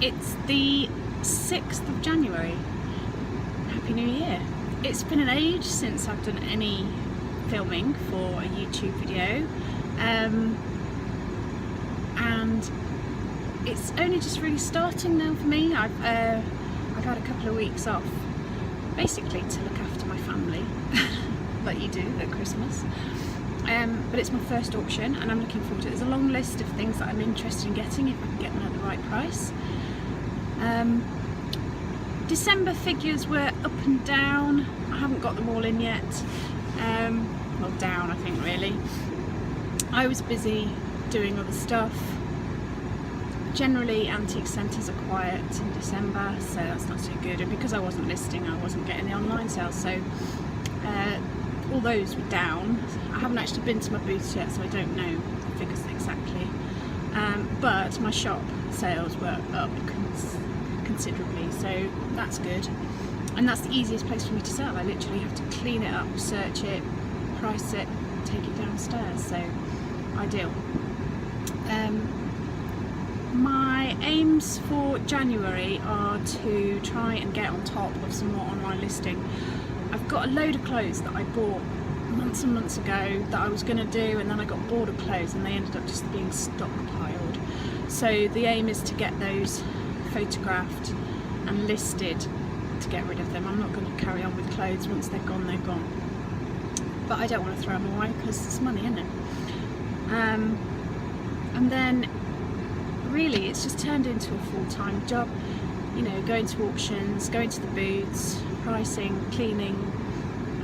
It's the 6th of January. Happy New Year. It's been an age since I've done any filming for a YouTube video, and it's only just really starting now for me. I've had a couple of weeks off, basically to look after my family, like you do at Christmas. But it's my first auction and I'm looking forward to it. There's a long list of things that I'm interested in getting if I can get them at the right price. December figures were up and down. I haven't got them all in yet. Well, down I think really. I was busy doing other stuff. Generally antique centres are quiet in December, so that's not so good, and because I wasn't listing, I wasn't getting the online sales, so all those were down. I haven't actually been to my booths yet, so I don't know the figures exactly, but my shop sales were up considerably, so that's good, and that's the easiest place for me to sell. I literally have to clean it up, search it, price it, take it downstairs, so ideal. My aims for January are to try and get on top of some more online listing. I've got a load of clothes that I bought months and months ago that I was going to do, and then I got bored of clothes and they ended up just being stockpiled. So the aim is to get those photographed and listed to get rid of them. I'm not going to carry on with clothes. Once they're gone, they're gone. But I don't want to throw them away because it's money, isn't it? And then really it's just turned into a full-time job, you know, going to auctions, going to the booths, pricing, cleaning,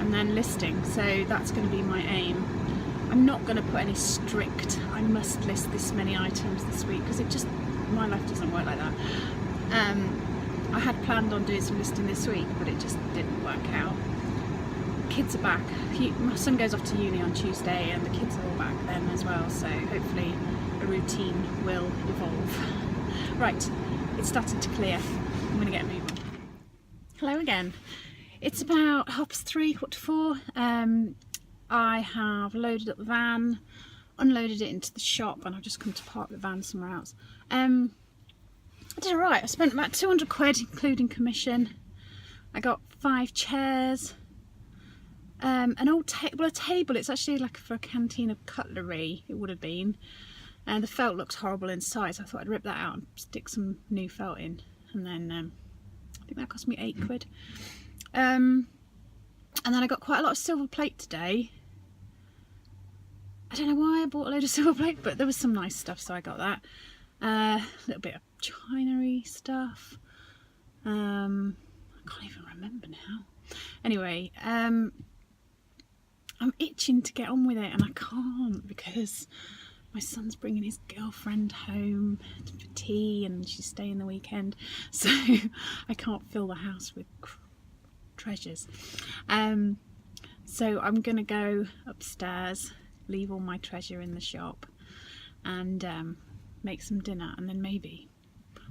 and then listing. So that's going to be my aim. I'm not going to put any strict, I must list this many items this week, because it just, my life doesn't work like that. I had planned on doing some listing this week, but it just didn't work out. Kids are back. My son goes off to uni on Tuesday and the kids are all back then as well, so hopefully a routine will evolve. Right, it's starting to clear. I'm going to get moving. Hello again. It's about 3:30, 4:15. I have loaded up the van, unloaded it into the shop, and I've just come to park the van somewhere else. I did alright. I spent about 200 quid including commission. I got 5 chairs. An old table, a table, it's actually like for a canteen of cutlery, it would have been. And the felt looks horrible inside, so I thought I'd rip that out and stick some new felt in. And then I think that cost me 8 quid. And then I got quite a lot of silver plate today. I don't know why I bought a load of silver plate, but there was some nice stuff, so I got that. A little bit of chinery stuff. I can't even remember now. Anyway, I'm itching to get on with it and I can't because my son's bringing his girlfriend home for tea and she's staying the weekend, so I can't fill the house with treasures. So I'm gonna go upstairs, leave all my treasure in the shop, and make some dinner, and then maybe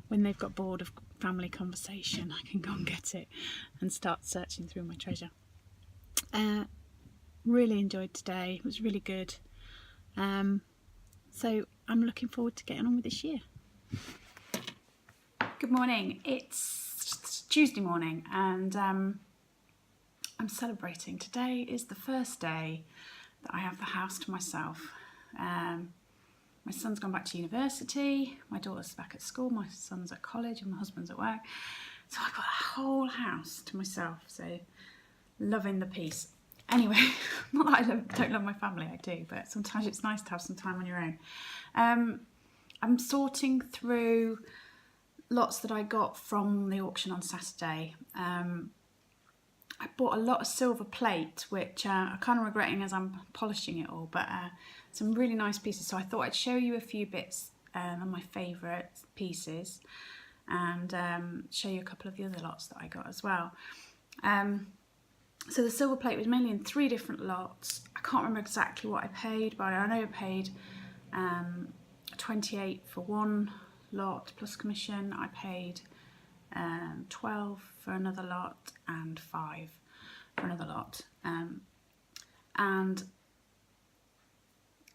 when they've got bored of family conversation I can go and get it and start searching through my treasure. Really enjoyed today, it was really good. So I'm looking forward to getting on with this year. Good morning, it's Tuesday morning and I'm celebrating. Today is the first day that I have the house to myself. My son's gone back to university, my daughter's back at school, my son's at college and my husband's at work. So I've got the whole house to myself, so loving the peace. Anyway, not that I don't love my family, I do, but sometimes it's nice to have some time on your own. I'm sorting through lots that I got from the auction on Saturday. I bought a lot of silver plate, which I'm kind of regretting as I'm polishing it all, but some really nice pieces. So I thought I'd show you a few bits of my favourite pieces and show you a couple of the other lots that I got as well. So the silver plate was mainly in 3 different lots. I can't remember exactly what I paid, but I know I paid 28 for one lot plus commission. I paid 12 for another lot and 5 for another lot. And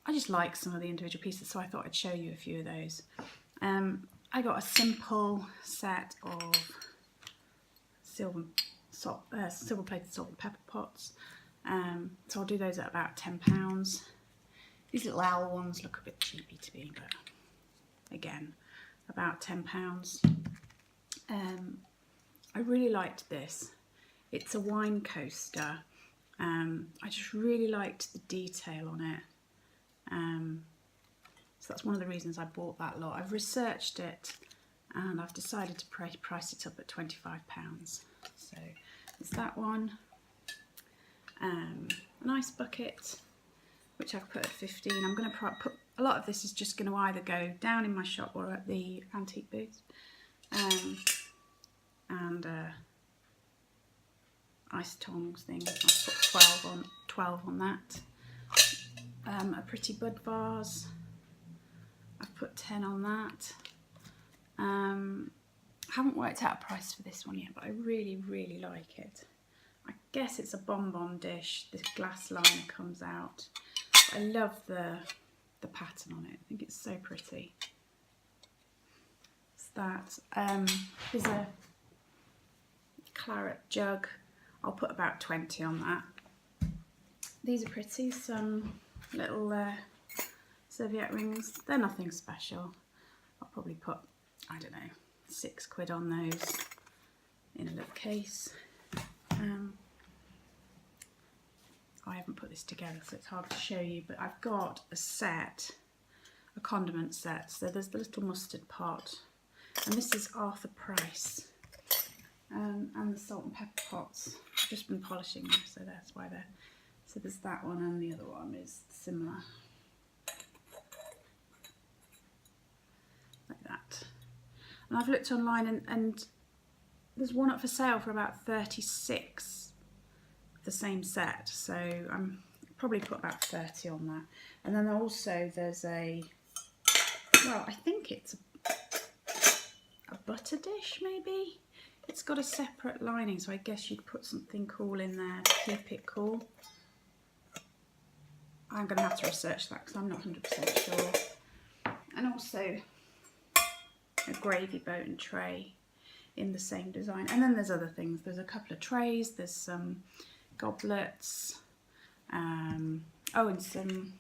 I just like some of the individual pieces, so I thought I'd show you a few of those. I got a simple set of silver plated salt and pepper pots. So I'll do those at about £10. These little owl ones look a bit cheapy to me, but again, about £10. I really liked this. It's a wine coaster. I just really liked the detail on it. So that's one of the reasons I bought that lot. I've researched it and I've decided to price it up at £25. So there's that one. An ice bucket, which I've put at 15. I'm going to put a lot of this is just going to either go down in my shop or at the antique booth. And ice tongs thing. I've put 12 on that. A pretty bud vase. I've put 10 on that. Haven't worked out a price for this one yet, but I really, really like it. I guess it's a bonbon dish. This glass liner comes out. I love the pattern on it. I think it's so pretty. It's that. There's a claret jug. I'll put about 20 on that. These are pretty. Some little serviette rings. They're nothing special. I'll probably put, I don't know, £6 on those in a little case. I haven't put this together, so it's hard to show you, but I've got a set, a condiment set. So there's the little mustard pot, and this is Arthur Price, and the salt and pepper pots. I've just been polishing them, so that's why they're. So there's that one, and the other one is similar, like that. And I've looked online, and there's one up for sale for about 36. The same set, so I'm probably put about 30 on that. And then also there's a, well, I think it's a butter dish maybe. It's got a separate lining, so I guess you'd put something cool in there to keep it cool. I'm going to have to research that because I'm not 100% sure. And also a gravy boat and tray in the same design. And then there's other things. There's a couple of trays. There's some goblets, and some,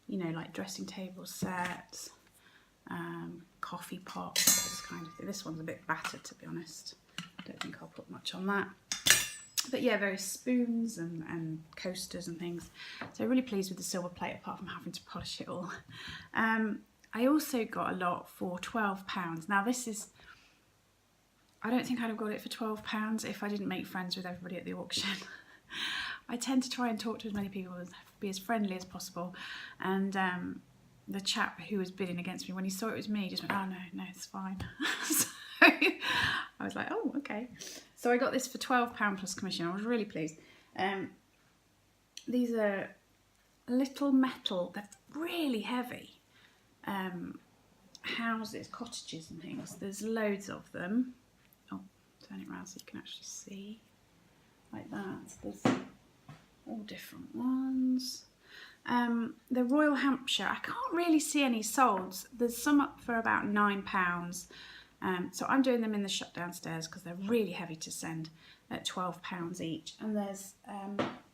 you know, like dressing table sets, coffee pots, this kind of thing. This one's a bit battered, to be honest. I don't think I'll put much on that. But yeah, various spoons and coasters and things. So really pleased with the silver plate, apart from having to polish it all. I also got a lot for £12. Now this is, I don't think I'd have got it for £12 if I didn't make friends with everybody at the auction. I tend to try and talk to as many people, be as friendly as possible. And the chap who was bidding against me, when he saw it was me, he just went, oh no, it's fine. So I was like, oh, okay. So I got this for £12 plus commission. I was really pleased. These are little metal, they're really heavy. Houses, cottages and things. There's loads of them. Turn it around so you can actually see, like that. There's all different ones. The Royal Hampshire, I can't really see any sold. There's some up for about £9. So I'm doing them in the shop downstairs because they're really heavy to send at £12 each. And there's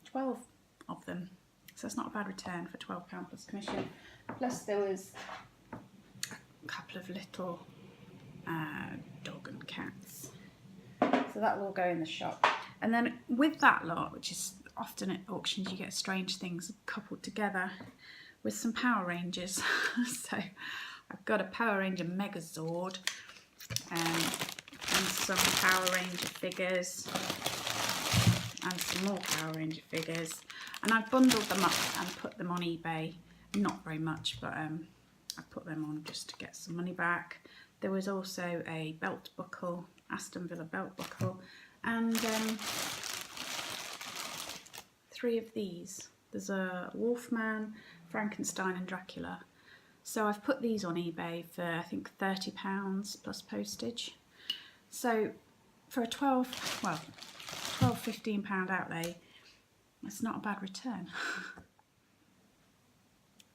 12 of them. So it's not a bad return for £12 plus commission. Plus there was a couple of little dog and cats. So that will all go in the shop. And then with that lot, which is often at auctions, you get strange things coupled together with some Power Rangers. So I've got a Power Ranger Megazord and some Power Ranger figures and some more Power Ranger figures. And I've bundled them up and put them on eBay. Not very much, but I put them on just to get some money back. There was also a belt buckle, Aston Villa belt buckle, and 3 of these. There's a Wolfman, Frankenstein and Dracula. So I've put these on eBay for I think £30 plus postage. So for a £15 outlay, it's not a bad return.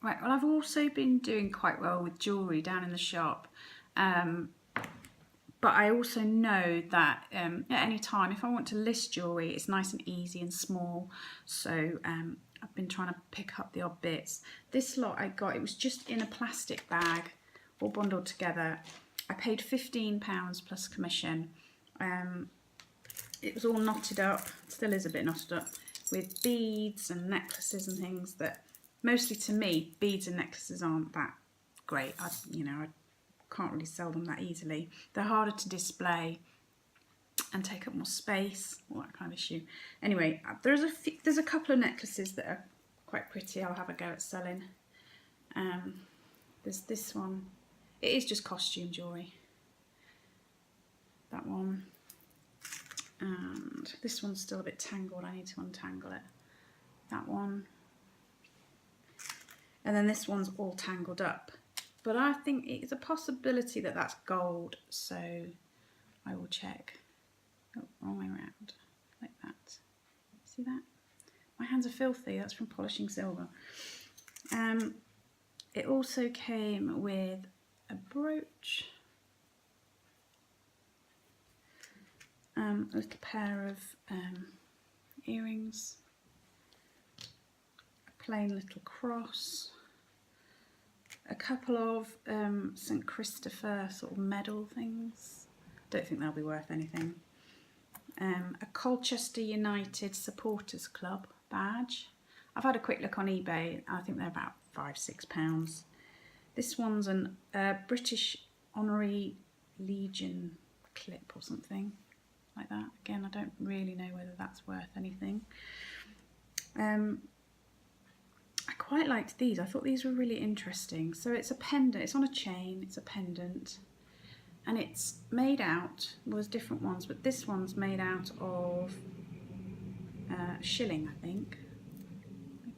Right, well, I've also been doing quite well with jewellery down in the shop. But I also know that at any time, if I want to list jewellery, it's nice and easy and small. So I've been trying to pick up the odd bits. This lot I got, it was just in a plastic bag, all bundled together. I paid £15 plus commission. It was all knotted up, still is a bit knotted up, with beads and necklaces and things that, mostly to me, beads and necklaces aren't that great. I can't really sell them that easily. They're harder to display and take up more space, all that kind of issue. Anyway, there's a couple of necklaces that are quite pretty. I'll have a go at selling. There's this one. It is just costume jewellery. That one. And this one's still a bit tangled. I need to untangle it. That one. And then this one's all tangled up. But I think it's a possibility that that's gold, so I will check. Oh, wrong way around, like that. See that? My hands are filthy, that's from polishing silver. It also came with a brooch, a little pair of earrings, a plain little cross, a couple of St. Christopher sort of medal things. Don't think they'll be worth anything. A Colchester United Supporters Club badge. I've had a quick look on eBay. I think they're about £5–6. This one's a British Honorary Legion clip or something like that. Again, I don't really know whether that's worth anything. I quite liked these. I thought these were really interesting. So it's a pendant. It's on a chain. It's a pendant. And it's made out, well, there's different ones, but this one's made out of shilling, I think.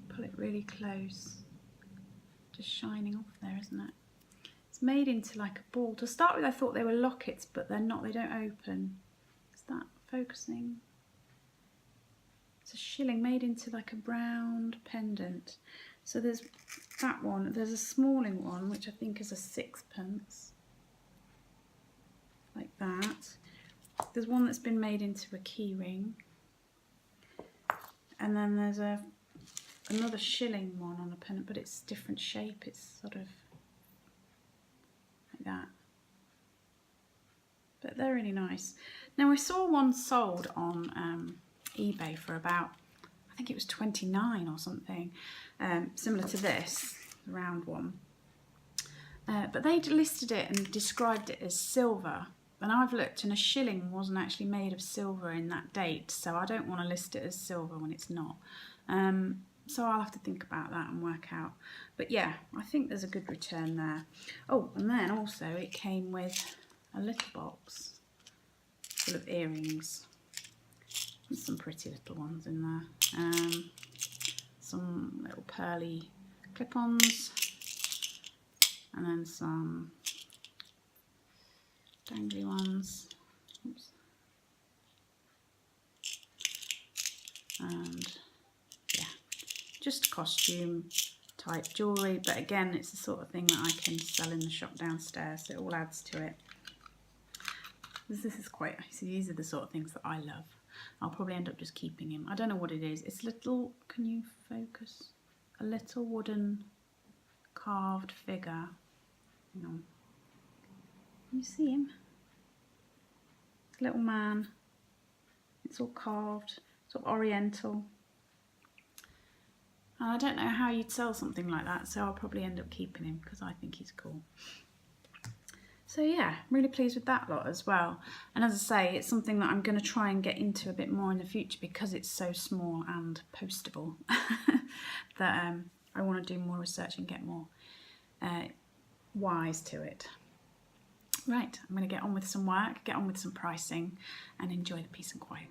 Pull it really close. Just shining off there, isn't it? It's made into like a ball. To start with, I thought they were lockets, but they're not. They don't open. Is that focusing? It's a shilling made into like a brown pendant. So there's that one. There's a smalling one, which I think is a 6p. Like that. There's one that's been made into a key ring. And then there's another shilling one on a pendant, but it's different shape. It's sort of like that. But they're really nice. Now I saw one sold on eBay for about, I think it was 29 or something, similar to this, the round one. But they listed it and described it as silver. And I've looked and a shilling wasn't actually made of silver in that date, so I don't want to list it as silver when it's not. So I'll have to think about that and work out. But yeah, I think there's a good return there. Oh, and then also it came with a little box full of earrings. There's some pretty little ones in there. Some little pearly clip-ons. And then some dangly ones. Oops. And yeah, just costume type jewellery, but again it's the sort of thing that I can sell in the shop downstairs, so it all adds to it. This is quite, see, these are the sort of things that I love. I'll probably end up just keeping him. I don't know what it is. It's little, can you focus? A little wooden carved figure. Hang on. Can you see him? Little man. It's all carved, sort of oriental. And I don't know how you'd sell something like that, so I'll probably end up keeping him because I think he's cool. So yeah, I'm really pleased with that lot as well. And as I say, it's something that I'm going to try and get into a bit more in the future because it's so small and postable that I want to do more research and get more wise to it. Right, I'm going to get on with some work, get on with some pricing and enjoy the peace and quiet.